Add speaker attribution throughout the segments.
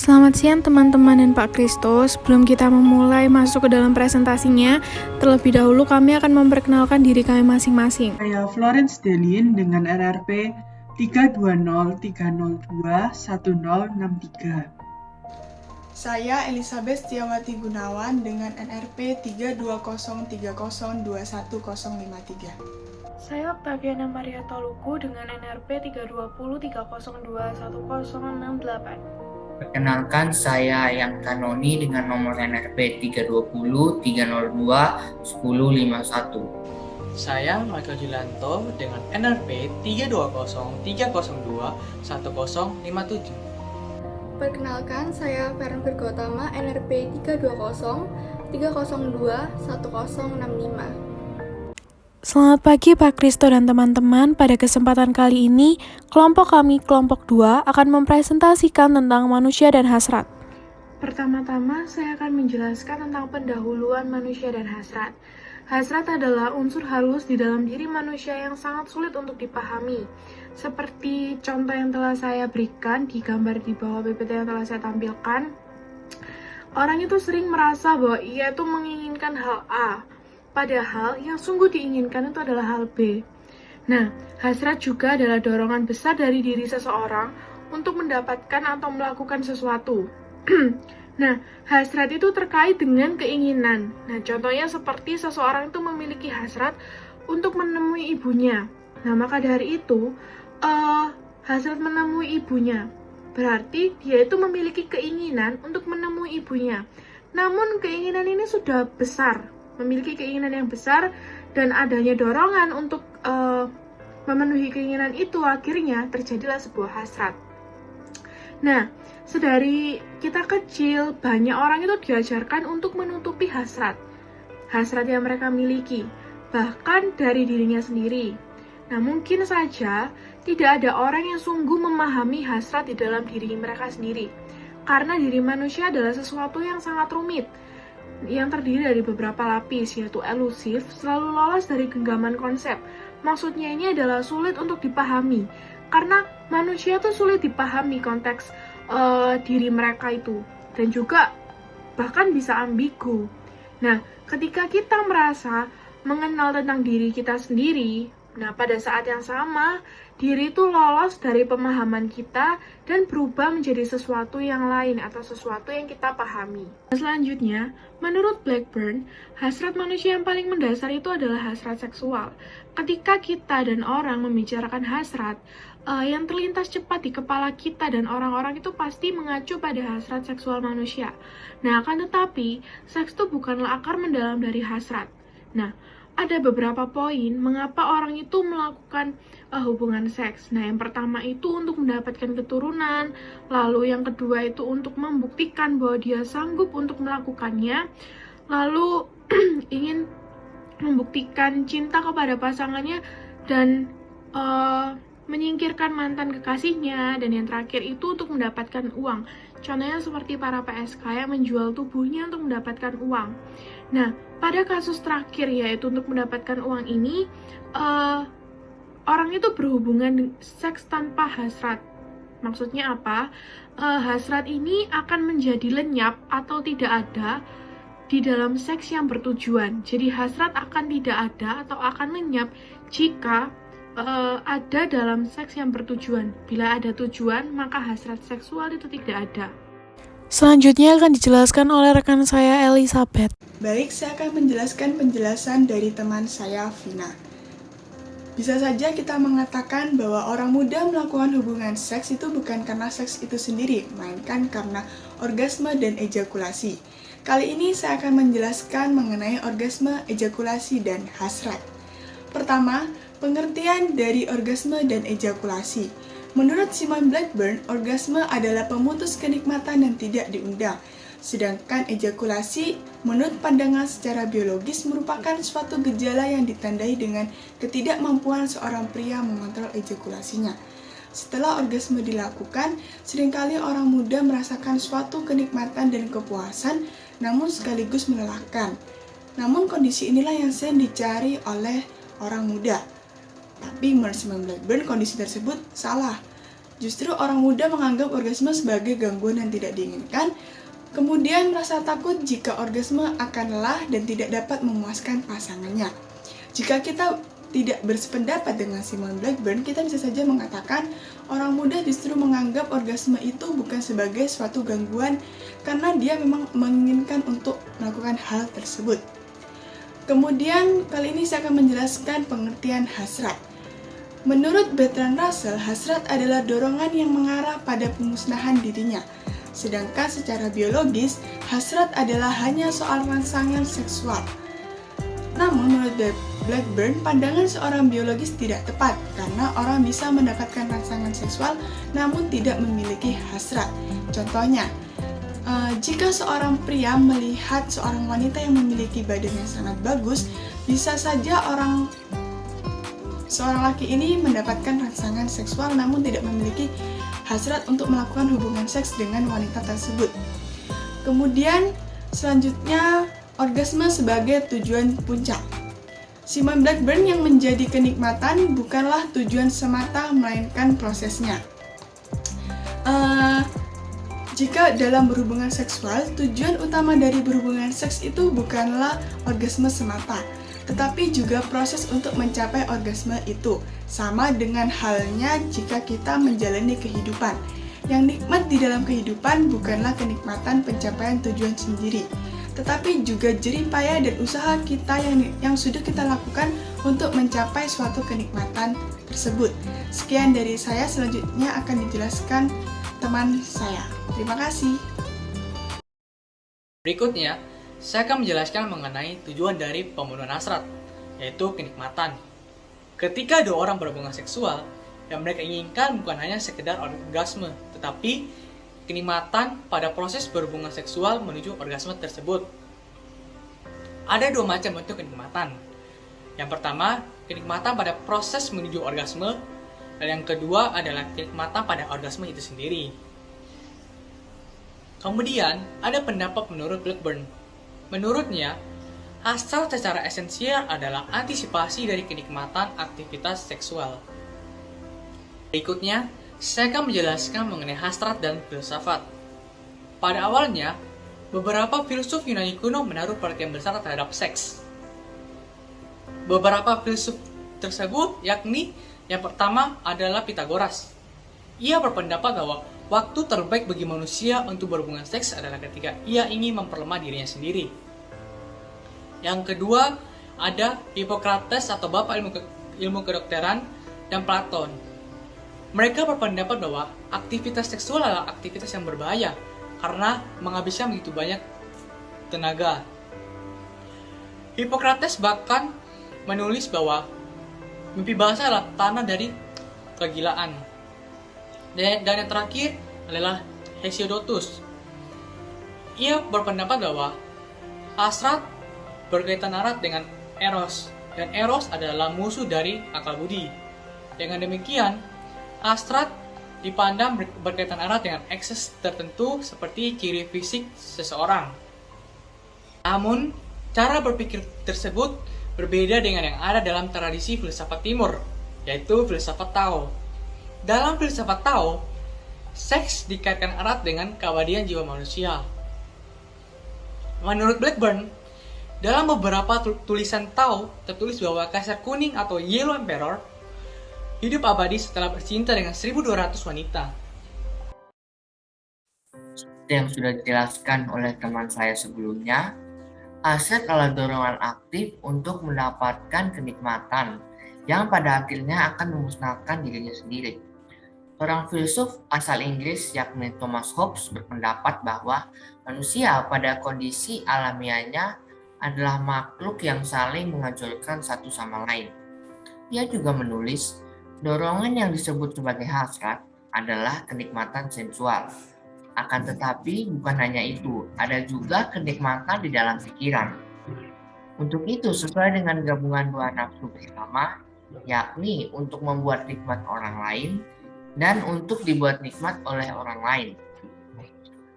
Speaker 1: Selamat siang teman-teman dan Pak Kristus. Sebelum kita memulai masuk ke dalam presentasinya, terlebih dahulu kami akan memperkenalkan diri kami masing-masing.
Speaker 2: Saya Florence Delin dengan RRP 32030211063.
Speaker 3: Saya Elizabeth Setiawati Gunawan dengan NRP 32030210053.
Speaker 1: Saya Octaviana Maria Toluku dengan NRP 32030210068.
Speaker 4: Perkenalkan, saya Yang Kanoni dengan nomor NRP 320-302-1051.
Speaker 5: Saya Michael Julianto dengan NRP 320-302-1057.
Speaker 6: Perkenalkan, saya Feren Virgotama, NRP 320-302-1065.
Speaker 1: Selamat pagi Pak Kristo dan teman-teman. Pada kesempatan kali ini, kelompok kami, kelompok 2, akan mempresentasikan tentang manusia dan hasrat. Pertama-tama, saya akan menjelaskan tentang pendahuluan manusia dan hasrat. Hasrat adalah unsur halus di dalam diri manusia yang sangat sulit untuk dipahami. Seperti contoh yang telah saya berikan di gambar di bawah PPT yang telah saya tampilkan. Orang itu sering merasa bahwa ia itu menginginkan hal A, padahal yang sungguh diinginkan itu adalah hal B. Nah, hasrat juga adalah dorongan besar dari diri seseorang untuk mendapatkan atau melakukan sesuatu. Nah, hasrat itu terkait dengan keinginan. Nah, contohnya seperti seseorang itu memiliki hasrat untuk menemui ibunya. Nah, maka dari itu, hasrat menemui ibunya berarti dia itu memiliki keinginan untuk menemui ibunya. Namun, keinginan ini sudah besar, memiliki keinginan yang besar, dan adanya dorongan untuk memenuhi keinginan itu, akhirnya terjadilah sebuah hasrat. Nah, sedari kita kecil, banyak orang itu diajarkan untuk menutupi hasrat yang mereka miliki, bahkan dari dirinya sendiri. Nah, mungkin saja tidak ada orang yang sungguh memahami hasrat di dalam diri mereka sendiri, karena diri manusia adalah sesuatu yang sangat rumit, yang terdiri dari beberapa lapis, yaitu elusif, selalu lolos dari genggaman konsep. Maksudnya ini adalah sulit untuk dipahami, karena manusia itu sulit dipahami konteks diri mereka itu, dan juga bahkan bisa ambigu. Nah, ketika kita merasa mengenal tentang diri kita sendiri, nah pada saat yang sama, diri itu lolos dari pemahaman kita dan berubah menjadi sesuatu yang lain atau sesuatu yang kita pahami. Selanjutnya, menurut Blackburn, hasrat manusia yang paling mendasar itu adalah hasrat seksual. Ketika kita dan orang membicarakan hasrat, yang terlintas cepat di kepala kita dan orang-orang itu pasti mengacu pada hasrat seksual manusia. Nah, akan tetapi, seks itu bukanlah akar mendalam dari hasrat. Nah, ada beberapa poin mengapa orang itu melakukan hubungan seks. Nah, yang pertama itu untuk mendapatkan keturunan, lalu yang kedua itu untuk membuktikan bahwa dia sanggup untuk melakukannya, lalu ingin membuktikan cinta kepada pasangannya dan menyingkirkan mantan kekasihnya, dan yang terakhir itu untuk mendapatkan uang. Contohnya seperti para PSK yang menjual tubuhnya untuk mendapatkan uang. Nah, pada kasus terakhir yaitu untuk mendapatkan uang ini, orang itu berhubungan seks tanpa hasrat. Maksudnya apa? Hasrat ini akan menjadi lenyap atau tidak ada di dalam seks yang bertujuan. Jadi hasrat akan tidak ada atau akan lenyap jika ada dalam seks yang bertujuan. Bila ada tujuan, maka hasrat seksual itu tidak ada. Selanjutnya akan dijelaskan oleh rekan saya Elizabeth.
Speaker 3: Baik, saya akan menjelaskan penjelasan dari teman saya, Vina. Bisa saja kita mengatakan bahwa orang muda melakukan hubungan seks itu bukan karena seks itu sendiri, melainkan karena orgasme dan ejakulasi. Kali ini saya akan menjelaskan mengenai orgasme, ejakulasi, dan hasrat. Pertama, pengertian dari orgasme dan ejakulasi. Menurut Simon Blackburn, orgasme adalah pemutus kenikmatan yang tidak diundang. Sedangkan ejakulasi, menurut pandangan secara biologis, merupakan suatu gejala yang ditandai dengan ketidakmampuan seorang pria mengontrol ejakulasinya. Setelah orgasme dilakukan, seringkali orang muda merasakan suatu kenikmatan dan kepuasan, namun sekaligus melelahkan. Namun kondisi inilah yang sering dicari oleh orang muda. Tapi menurut Simon Blackburn, kondisi tersebut salah. justru orang muda menganggap orgasme sebagai gangguan yang tidak diinginkan, kemudian merasa takut jika orgasme akan lelah dan tidak dapat memuaskan pasangannya. Jika kita tidak bersependapat dengan Simon Blackburn, kita bisa saja mengatakan orang muda justru menganggap orgasme itu bukan sebagai suatu gangguan karena dia memang menginginkan untuk melakukan hal tersebut. Kemudian kali ini saya akan menjelaskan pengertian hasrat. Menurut Bertrand Russell, hasrat adalah dorongan yang mengarah pada pemusnahan dirinya. Sedangkan secara biologis, hasrat adalah hanya soal rangsangan seksual. Namun menurut Blackburn, pandangan seorang biologis tidak tepat karena orang bisa mendapatkan rangsangan seksual namun tidak memiliki hasrat. Contohnya, jika seorang pria melihat seorang wanita yang memiliki badan yang sangat bagus, bisa saja seorang laki ini mendapatkan rangsangan seksual namun tidak memiliki hasrat untuk melakukan hubungan seks dengan wanita tersebut. Kemudian selanjutnya, orgasme sebagai tujuan puncak. Simon Blackburn yang menjadi kenikmatan bukanlah tujuan semata melainkan prosesnya. Jika dalam berhubungan seksual, tujuan utama dari berhubungan seks itu bukanlah orgasme semata, tetapi juga proses untuk mencapai orgasme itu. Sama dengan halnya jika kita menjalani kehidupan. Yang nikmat di dalam kehidupan bukanlah kenikmatan pencapaian tujuan sendiri, tetapi juga jerih payah dan usaha kita yang sudah kita lakukan untuk mencapai suatu kenikmatan tersebut. Sekian dari saya, selanjutnya akan dijelaskan teman saya. Terima kasih.
Speaker 5: Berikutnya, saya akan menjelaskan mengenai tujuan dari pemenuhan hasrat, yaitu kenikmatan. Ketika dua orang berhubungan seksual, yang mereka inginkan bukan hanya sekedar orgasme, tetapi kenikmatan pada proses berhubungan seksual menuju orgasme tersebut. Ada dua macam bentuk kenikmatan. Yang pertama, kenikmatan pada proses menuju orgasme, dan yang kedua adalah kenikmatan pada orgasme itu sendiri. Kemudian, ada pendapat menurut Blackburn. Menurutnya, hasrat secara esensial adalah antisipasi dari kenikmatan aktivitas seksual. Berikutnya, saya akan menjelaskan mengenai hasrat dan filsafat. Pada awalnya, beberapa filsuf Yunani kuno menaruh perhatian besar terhadap seks. Beberapa filsuf tersebut yakni yang pertama adalah Pythagoras. Ia berpendapat bahwa waktu terbaik bagi manusia untuk berhubungan seks adalah ketika ia ingin memperlemah dirinya sendiri. Yang kedua ada Hippocrates atau bapak ilmu kedokteran dan Platon. Mereka berpendapat bahwa aktivitas seksual adalah aktivitas yang berbahaya karena menghabiskan begitu banyak tenaga. Hippocrates bahkan menulis bahwa mimpi basah adalah tanah dari kegilaan. Dan yang terakhir adalah Hesiodotus. Ia berpendapat bahwa hasrat berkaitan erat dengan eros, dan eros adalah musuh dari akal budi. Dengan demikian, hasrat dipandang berkaitan erat dengan ekses tertentu seperti ciri fisik seseorang. Namun, cara berpikir tersebut berbeda dengan yang ada dalam tradisi filsafat timur, yaitu filsafat Tao. Dalam filsafat Tao, seks dikaitkan erat dengan keabadian jiwa manusia. Menurut Blackburn, dalam beberapa tulisan Tao tertulis bahwa Kaisar Kuning atau Yellow Emperor hidup abadi setelah bercinta dengan 1.200 wanita.
Speaker 4: Seperti yang sudah dijelaskan oleh teman saya sebelumnya, hasrat adalah dorongan aktif untuk mendapatkan kenikmatan yang pada akhirnya akan memusnahkan dirinya sendiri. Seorang filsuf asal Inggris yakni Thomas Hobbes berpendapat bahwa manusia pada kondisi alamiahnya adalah makhluk yang saling menghancurkan satu sama lain. Ia juga menulis, dorongan yang disebut sebagai hasrat adalah kenikmatan sensual. Akan tetapi bukan hanya itu, ada juga kenikmatan di dalam pikiran. Untuk itu sesuai dengan gabungan dua nafsu bersama, yakni untuk membuat nikmat orang lain dan untuk dibuat nikmat oleh orang lain.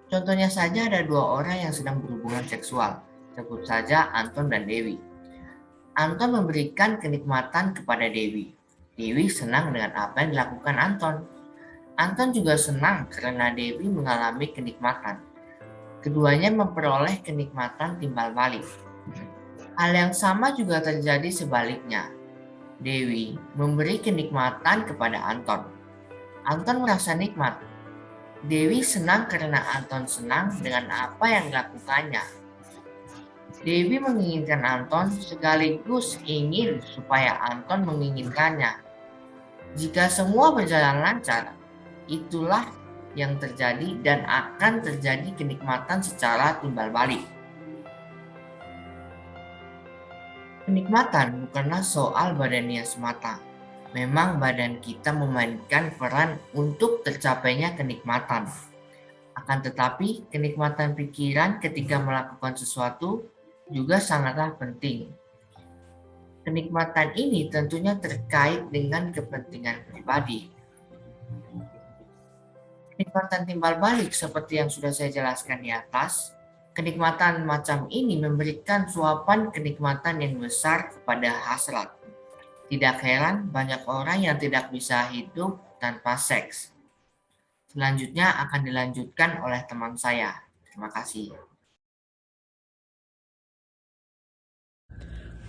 Speaker 4: Contohnya saja ada dua orang yang sedang berhubungan seksual, sebut saja Anton dan Dewi. Anton memberikan kenikmatan kepada Dewi. Dewi senang dengan apa yang dilakukan Anton. Anton juga senang karena Dewi mengalami kenikmatan. Keduanya memperoleh kenikmatan timbal balik. Hal yang sama juga terjadi sebaliknya. Dewi memberi kenikmatan kepada Anton. Anton merasa nikmat. Dewi senang karena Anton senang dengan apa yang dilakukannya. Dewi menginginkan Anton sekaligus ingin supaya Anton menginginkannya. Jika semua berjalan lancar, itulah yang terjadi dan akan terjadi kenikmatan secara timbal balik. Kenikmatan bukanlah soal badannya semata. Memang badan kita memainkan peran untuk tercapainya kenikmatan. Akan tetapi, kenikmatan pikiran ketika melakukan sesuatu juga sangatlah penting. Kenikmatan ini tentunya terkait dengan kepentingan pribadi. Kenikmatan timbal balik seperti yang sudah saya jelaskan di atas, kenikmatan macam ini memberikan suapan kenikmatan yang besar kepada hasrat. Tidak heran banyak orang yang tidak bisa hidup tanpa seks. Selanjutnya akan dilanjutkan oleh teman saya. Terima kasih.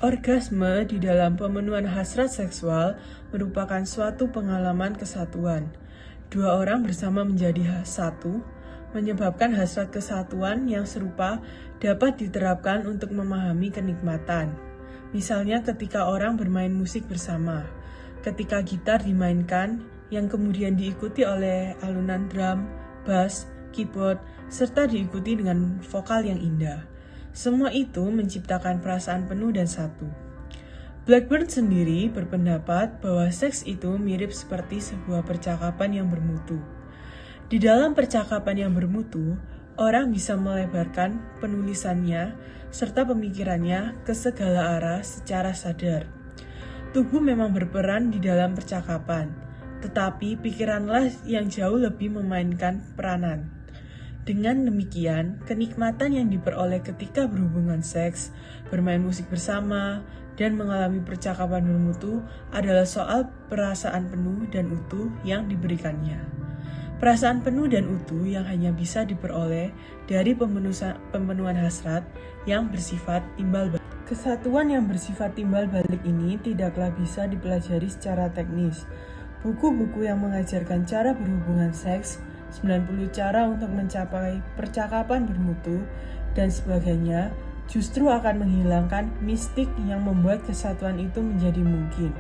Speaker 7: Orgasme di dalam pemenuhan hasrat seksual merupakan suatu pengalaman kesatuan. Dua orang bersama menjadi satu, menyebabkan hasrat kesatuan yang serupa dapat diterapkan untuk memahami kenikmatan. Misalnya ketika orang bermain musik bersama, ketika gitar dimainkan yang kemudian diikuti oleh alunan drum, bass, keyboard, serta diikuti dengan vokal yang indah. Semua itu menciptakan perasaan penuh dan satu. Blackburn sendiri berpendapat bahwa seks itu mirip seperti sebuah percakapan yang bermutu. Di dalam percakapan yang bermutu, orang bisa melebarkan penulisannya serta pemikirannya ke segala arah secara sadar. Tubuh memang berperan di dalam percakapan, tetapi pikiranlah yang jauh lebih memainkan peranan. Dengan demikian, kenikmatan yang diperoleh ketika berhubungan seks, bermain musik bersama, dan mengalami percakapan bermutu adalah soal perasaan penuh dan utuh yang diberikannya. Perasaan penuh dan utuh yang hanya bisa diperoleh dari pemenuhan hasrat yang bersifat timbal balik. Kesatuan yang bersifat timbal balik ini tidaklah bisa dipelajari secara teknis. Buku-buku yang mengajarkan cara berhubungan seks, 90 cara untuk mencapai percakapan bermutu, dan sebagainya justru akan menghilangkan mistik yang membuat kesatuan itu menjadi mungkin.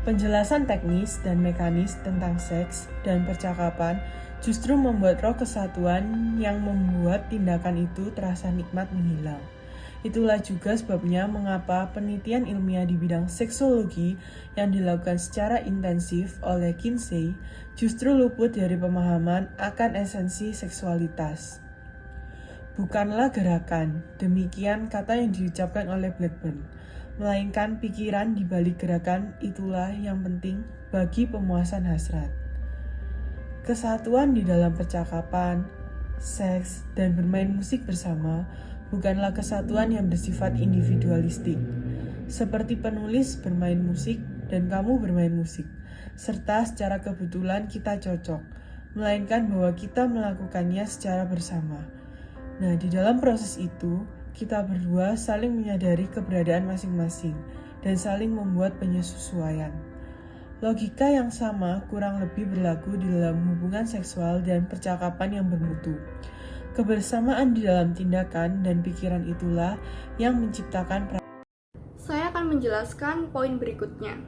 Speaker 7: Penjelasan teknis dan mekanis tentang seks dan percakapan justru membuat roh kesatuan yang membuat tindakan itu terasa nikmat menghilang. Itulah juga sebabnya mengapa penelitian ilmiah di bidang seksologi yang dilakukan secara intensif oleh Kinsey justru luput dari pemahaman akan esensi seksualitas. Bukanlah gerakan, demikian kata yang diucapkan oleh Blackburn, melainkan pikiran di balik gerakan itulah yang penting bagi pemuasan hasrat. Kesatuan di dalam percakapan, seks, dan bermain musik bersama bukanlah kesatuan yang bersifat individualistik, seperti penulis bermain musik dan kamu bermain musik, serta secara kebetulan kita cocok, melainkan bahwa kita melakukannya secara bersama. Nah, di dalam proses itu, kita berdua saling menyadari keberadaan masing-masing dan saling membuat penyesuaian. Logika yang sama kurang lebih berlaku di dalam hubungan seksual dan percakapan yang bermutu. Kebersamaan di dalam tindakan dan pikiran itulah yang menciptakan
Speaker 6: Saya akan menjelaskan poin berikutnya.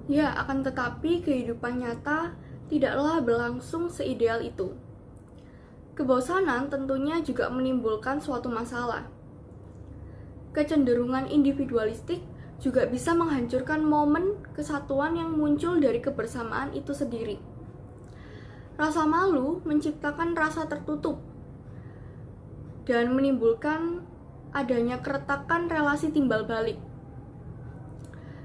Speaker 6: Ya, akan tetapi kehidupan nyata tidaklah berlangsung seideal itu. Kebosanan tentunya juga menimbulkan suatu masalah. Kecenderungan individualistik juga bisa menghancurkan momen kesatuan yang muncul dari kebersamaan itu sendiri. Rasa malu menciptakan rasa tertutup dan menimbulkan adanya keretakan relasi timbal balik.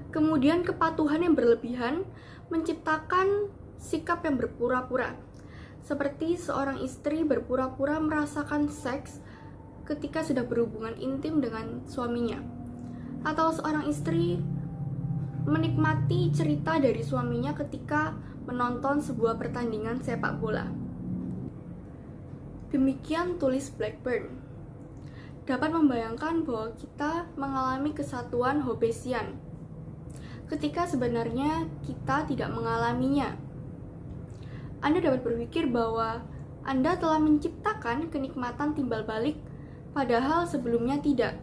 Speaker 6: Kemudian kepatuhan yang berlebihan menciptakan sikap yang berpura-pura. Seperti seorang istri berpura-pura merasakan seks ketika sudah berhubungan intim dengan suaminya. Atau seorang istri menikmati cerita dari suaminya ketika menonton sebuah pertandingan sepak bola. Demikian tulis Blackburn. Dapat membayangkan bahwa kita mengalami kesatuan Hobbesian, ketika sebenarnya kita tidak mengalaminya. Anda dapat berpikir bahwa Anda telah menciptakan kenikmatan timbal balik, padahal sebelumnya tidak.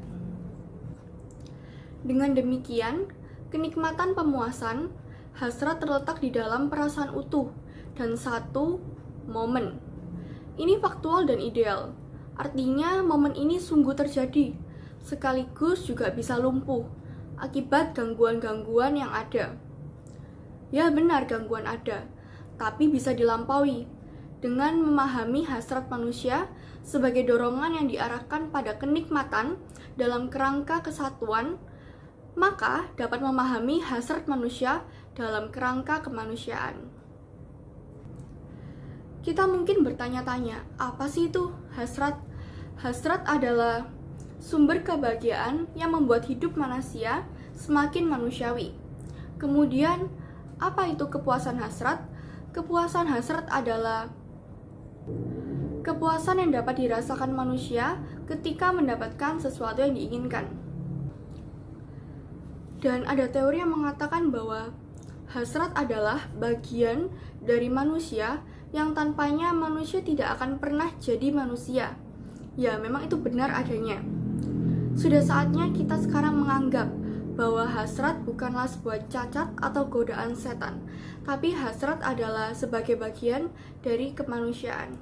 Speaker 6: Dengan demikian, kenikmatan pemuasan, hasrat terletak di dalam perasaan utuh dan satu momen. Ini faktual dan ideal. Artinya momen ini sungguh terjadi, sekaligus juga bisa lumpuh akibat gangguan-gangguan yang ada. Ya benar, gangguan ada, tapi bisa dilampaui dengan memahami hasrat manusia sebagai dorongan yang diarahkan pada kenikmatan dalam kerangka kesatuan, maka dapat memahami hasrat manusia dalam kerangka kemanusiaan. Kita mungkin bertanya-tanya, apa sih itu hasrat? Hasrat adalah sumber kebahagiaan yang membuat hidup manusia semakin manusiawi. Kemudian, apa itu kepuasan hasrat? Kepuasan hasrat adalah kepuasan yang dapat dirasakan manusia ketika mendapatkan sesuatu yang diinginkan. Dan ada teori yang mengatakan bahwa hasrat adalah bagian dari manusia yang tanpanya manusia tidak akan pernah jadi manusia. Ya, memang itu benar adanya. Sudah saatnya kita sekarang menganggap bahwa hasrat bukanlah sebuah cacat atau godaan setan, tapi hasrat adalah sebagai bagian dari kemanusiaan.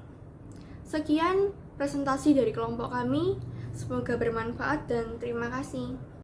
Speaker 6: Sekian presentasi dari kelompok kami, semoga bermanfaat dan terima kasih.